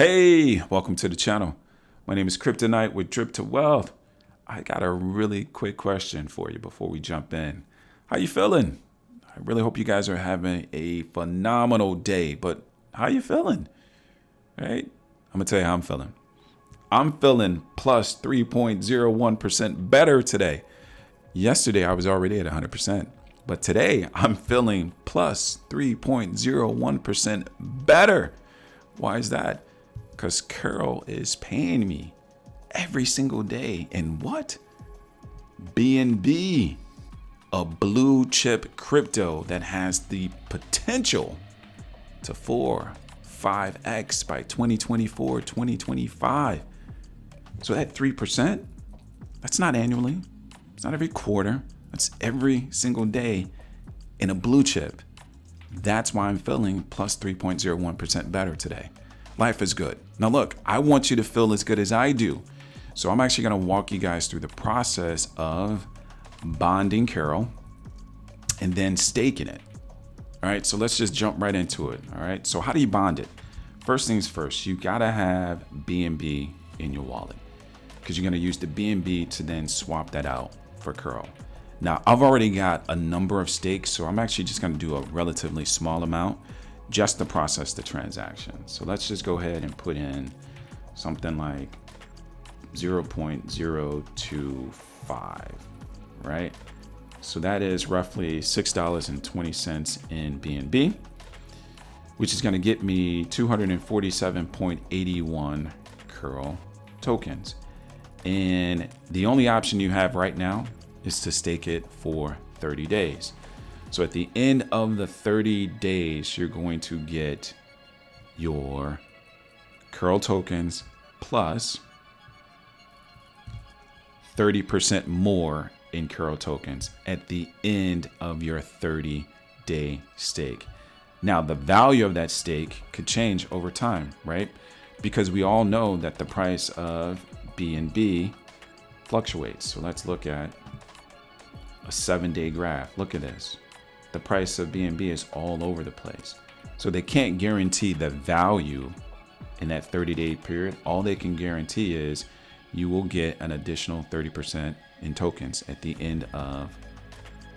Hey, welcome to the channel. My name is Kryptonite with Drip to Wealth. I got a really quick question for you before we jump in. How you feeling? I really hope you guys are having a phenomenal day, but how you feeling? Right? I'm gonna tell you how I'm feeling. I'm feeling plus 3.01% better today. Yesterday I was already at 100%, but today I'm feeling plus 3.01% better. Why is that? Because Carol is paying me every single day. And what? BNB, a blue chip crypto that has the potential to 5x by 2024, 2025. So that 3%, that's not annually. It's not every quarter. That's every single day in a blue chip. That's why I'm feeling plus 3.01% better today. Life is good. Now look, I want you to feel as good as I do. So I'm actually going to walk you guys through the process of bonding Carol and then staking it. All right, so let's just jump right into it. All right, so how do you bond it? First things first, you got to have BNB in your wallet because you're going to use the BNB to then swap that out for Carol. Now, I've already got a number of stakes, so I'm actually just going to do a relatively small amount just to process the transaction. So let's just go ahead and put in something like 0.025, right? So that is roughly $6.20 in BNB, which is going to get me 247.81 Curl tokens. And the only option you have right now is to stake it for 30 days. So at the end of the 30 days, you're going to get your Curl tokens plus 30% more in Curl tokens at the end of your 30-day stake. Now, the value of that stake could change over time, right? Because we all know that the price of BNB fluctuates. So let's look at a 7-day graph. Look at this. The price of BNB is all over the place. So they can't guarantee the value in that 30-day period. All they can guarantee is you will get an additional 30% in tokens at the end of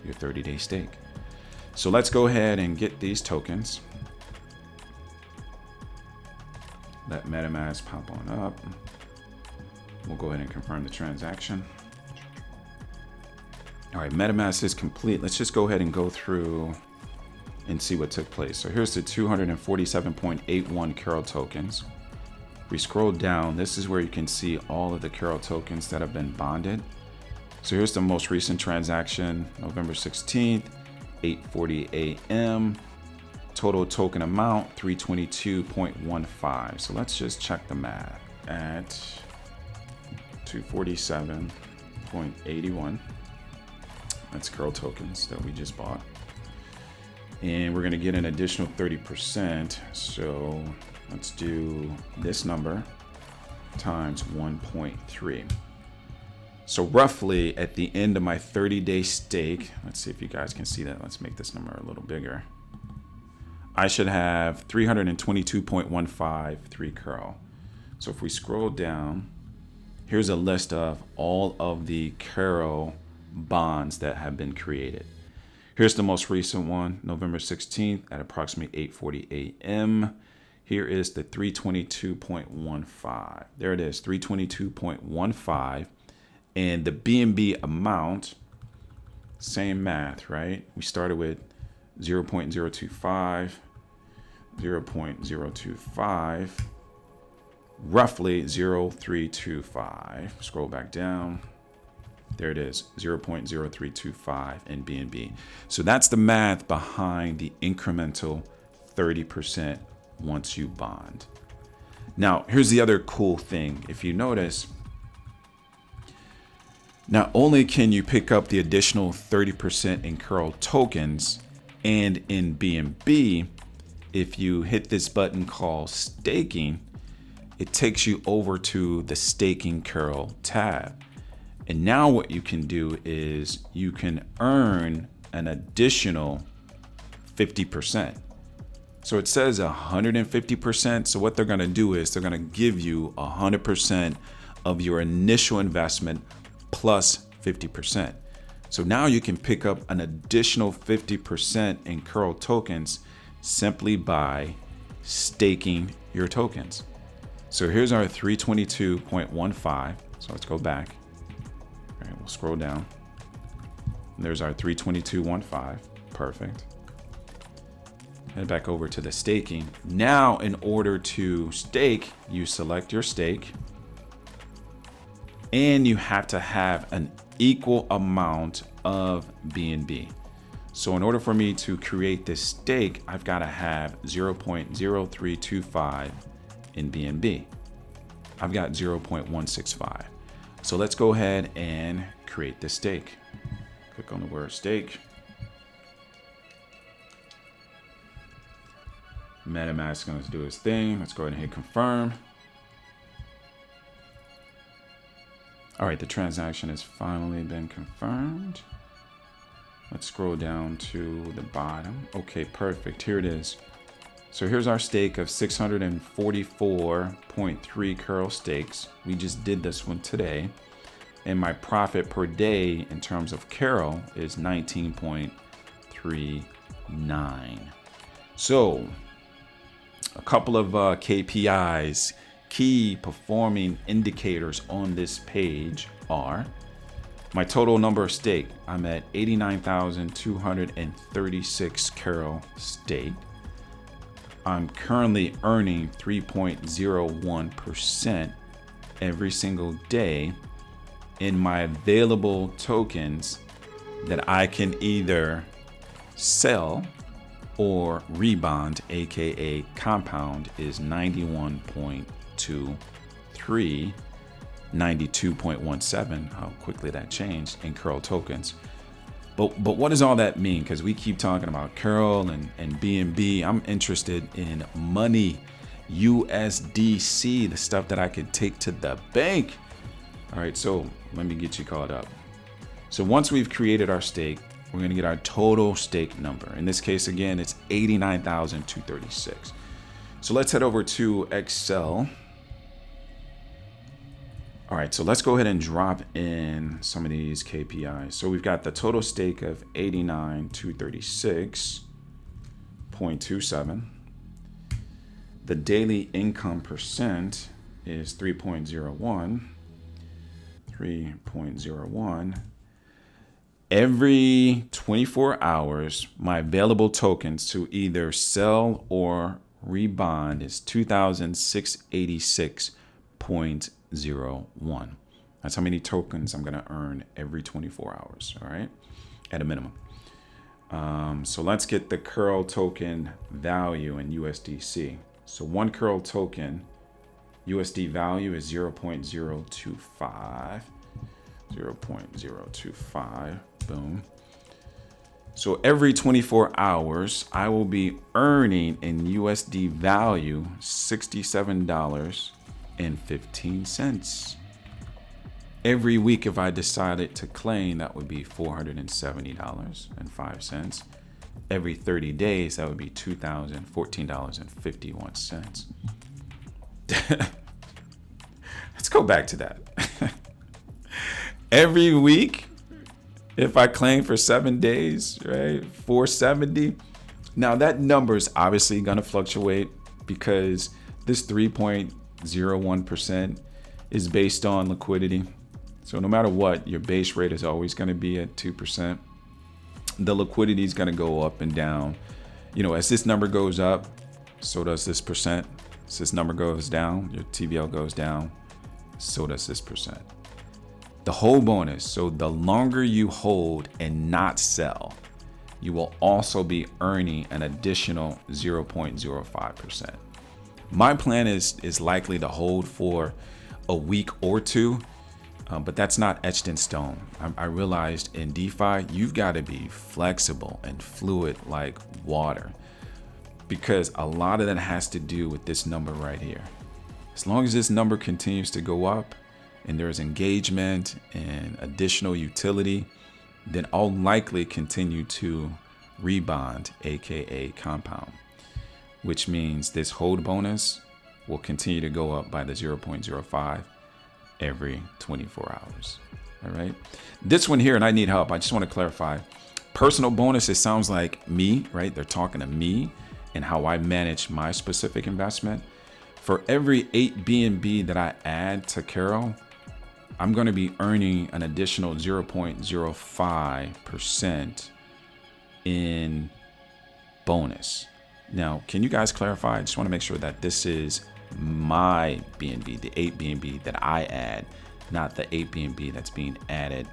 your 30-day stake. So let's go ahead and get these tokens. Let MetaMask pop on up. We'll go ahead and confirm the transaction. All right, MetaMask is complete. Let's just go ahead and go through and see what took place. So here's the 247.81 Carol tokens. If we scroll down, this is where you can see all of the Carol tokens that have been bonded. So here's the most recent transaction, November 16th, 8:40 a.m. Total token amount, 322.15. So let's just check the math at 247.81. That's Curl tokens that we just bought. And we're going to get an additional 30%. So let's do this number times 1.3. So roughly at the end of my 30-day stake, let's see if you guys can see that. Let's make this number a little bigger. I should have 322.153 Curl. So if we scroll down, here's a list of all of the Curl bonds that have been created. Here's the most recent one, November 16th at approximately 8:40 a.m. Here is the 322.15. There it is, 322.15. And the BNB amount, same math, right? We started with 0.025, 0.025, roughly 0.325. Scroll back down. There it is, 0.0325 in BNB. So that's the math behind the incremental 30% once you bond. Now, here's the other cool thing. If you notice, not only can you pick up the additional 30% in Curl tokens and in BNB, if you hit this button called staking, it takes you over to the staking Curl tab. And now what you can do is you can earn an additional 50%. So it says 150%. So what they're going to do is they're going to give you 100% of your initial investment plus 50%. So now you can pick up an additional 50% in Curl tokens simply by staking your tokens. So here's our 322.15. So let's go back. All right, we'll scroll down. There's our 322.15. Perfect. Head back over to the staking. Now, in order to stake, you select your stake, and you have to have an equal amount of BNB. So in order for me to create this stake, I've got to have 0.0325 in BNB. I've got 0.165. So let's go ahead and create this stake. Click on the word stake. MetaMask is going to do its thing. Let's go ahead and hit confirm. All right, the transaction has finally been confirmed. Let's scroll down to the bottom. Okay, perfect. Here it is. So here's our stake of 644.3 curl stakes. We just did this one today. And my profit per day in terms of curl is 19.39. So a couple of KPIs, key performing indicators on this page are my total number of stake. I'm at 89,236 curl stake. I'm currently earning 3.01% every single day in my available tokens that I can either sell or rebond, aka compound, is 91.23, 92.17. How quickly that changed in curl tokens. But what does all that mean? Because we keep talking about curl and BNB. I'm interested in money, USDC, the stuff that I can take to the bank. All right, so let me get you caught up. So once we've created our stake, we're going to get our total stake number. In this case, again, it's 89,236. So let's head over to Excel. All right, so let's go ahead and drop in some of these KPIs. So we've got the total stake of 89,236.27. The daily income percent is 3.01. 3.01. Every 24 hours, my available tokens to either sell or rebond is 2,686.01. That's how many tokens I'm going to earn every 24 hours, all right, at a minimum. So let's get the curl token value in USDC. So one curl token USD value is 0.025. 0.025. Boom. So every 24 hours, I will be earning in USD value $67.15. Every week, if I decided to claim, that would be $470.05. Every 30 days, that would be $2,014.51. Let's go back to that. Every week, if I claim for 7 days, right, 470. Now that number is obviously going to fluctuate because this 3.01% is based on liquidity. So no matter what, your base rate is always going to be at 2%. The liquidity is going to go up and down. You know, as this number goes up, so does this percent. As this number goes down, your TVL goes down, so does this percent. The whole bonus, so the longer you hold and not sell, you will also be earning an additional 0.05%. My plan is likely to hold for a week or two, but that's not etched in stone. I realized in DeFi, you've got to be flexible and fluid like water, because a lot of that has to do with this number right here. As long as this number continues to go up and there's engagement and additional utility, then I'll likely continue to rebond, aka compound. which means this hold bonus will continue to go up by the 0.05 every 24 hours. All right. This one here, and I need help. I just want to clarify. Personal bonus, it sounds like me, right? They're talking to me and how I manage my specific investment. For every 8 BNB that I add to Carol, I'm going to be earning an additional 0.05% in bonus. Now, can you guys clarify? I just want to make sure that this is my BNB, the 8 BNB that I add, not the 8 BNB that's being added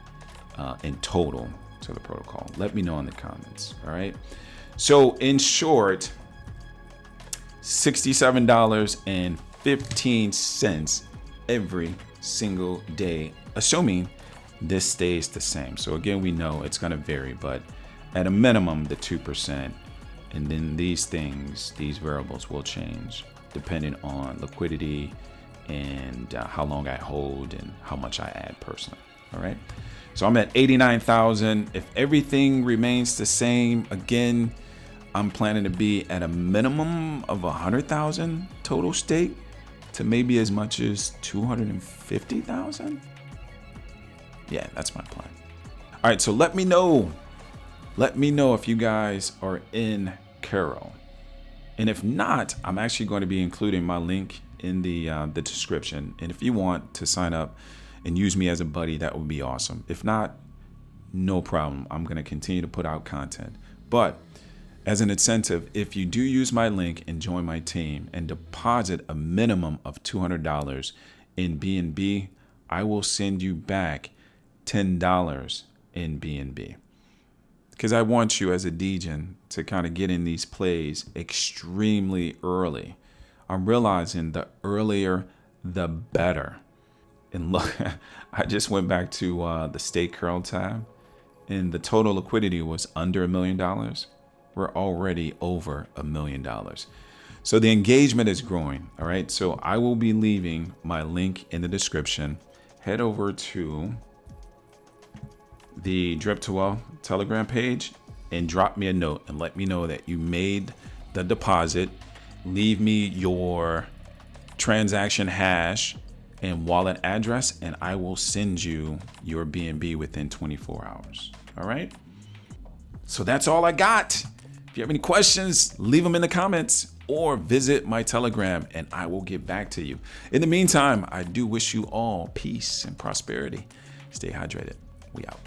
in total to the protocol. Let me know in the comments. All right. So in short, $67.15 every single day, assuming this stays the same. So again, we know it's going to vary, but at a minimum, the 2%. And then these things, these variables will change depending on liquidity and how long I hold and how much I add personally. All right. So I'm at 89,000. If everything remains the same, again, I'm planning to be at a minimum of 100,000 total stake to maybe as much as 250,000. Yeah, that's my plan. All right. So let me know. Let me know if you guys are in Carol. And if not, I'm actually going to be including my link in the description. And if you want to sign up and use me as a buddy, that would be awesome. If not, no problem. I'm going to continue to put out content. But as an incentive, if you do use my link and join my team and deposit a minimum of $200 in BNB, I will send you back $10 in BNB. Because I want you as a degen to kind of get in these plays extremely early. I'm realizing the earlier, the better. And look, I just went back to the stake curl tab, and the total liquidity was under $1 million. We're already over $1 million. So the engagement is growing. All right. So I will be leaving my link in the description. Head over to the Drip to Well Telegram page and drop me a note and let me know that you made the deposit. Leave me your transaction hash and wallet address, and I will send you your BNB within 24 hours. All right. So that's all I got. If you have any questions, leave them in the comments or visit my Telegram and I will get back to you. In the meantime, I do wish you all peace and prosperity. Stay hydrated. We out.